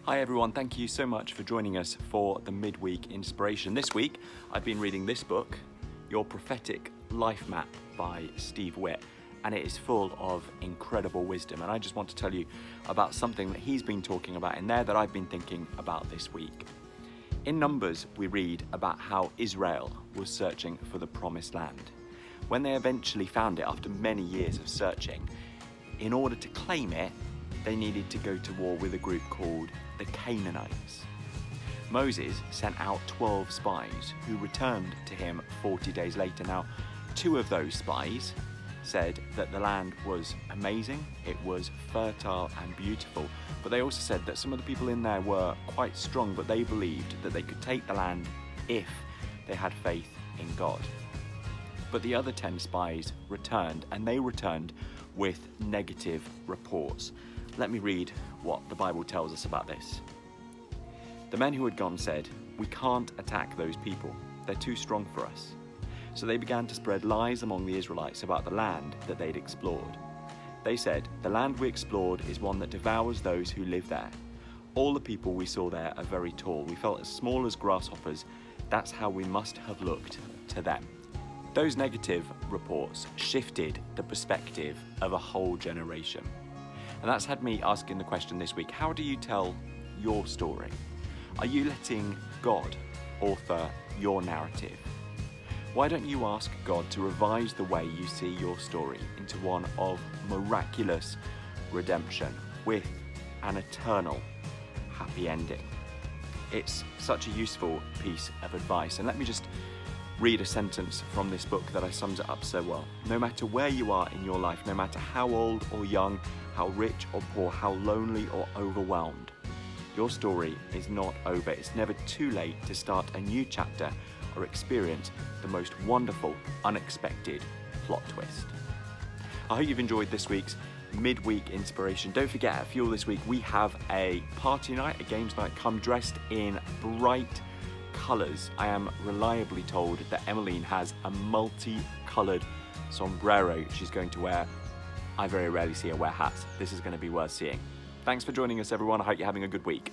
Hi everyone, thank you so much for joining us for the Midweek Inspiration. This week, I've been reading this book, Your Prophetic Life Map by Steve Witt, and it is full of incredible wisdom. And I just want to tell you about something that he's been talking about in there that I've been thinking about this week. In Numbers, we read about how Israel was searching for the promised land. When they eventually found it after many years of searching, in order to claim it, they needed to go to war with a group called the Canaanites. Moses sent out 12 spies who returned to him 40 days later. Now, 2 of those spies said that the land was amazing, it was fertile and beautiful, but they also said that some of the people in there were quite strong, but they believed that they could take the land if they had faith in God. But the other 10 spies returned, and they returned with negative reports. Let me read what the Bible tells us about this. The men who had gone said, "We can't attack those people. They're too strong for us." So they began to spread lies among the Israelites about the land that they'd explored. They said, "The land we explored is one that devours those who live there. All the people we saw there are very tall. We felt as small as grasshoppers. That's how we must have looked to them." Those negative reports shifted the perspective of a whole generation. And that's had me asking the question this week, how do you tell your story? Are you letting God author your narrative? Why don't you ask God to revise the way you see your story into one of miraculous redemption with an eternal happy ending? It's such a useful piece of advice. And let me just read a sentence from this book that sums it up so well. No matter where you are in your life, no matter how old or young, how rich or poor, how lonely or overwhelmed, your story is not over. It's never too late to start a new chapter or experience the most wonderful, unexpected plot twist. I hope you've enjoyed this week's Midweek Inspiration. Don't forget, at Fuel this week, we have a party night, a games night. Come dressed in bright colours. I am reliably told that Emmeline has a multi-coloured sombrero she's going to wear. I very rarely see her wear hats. This is going to be worth seeing. Thanks for joining us, everyone. I hope you're having a good week.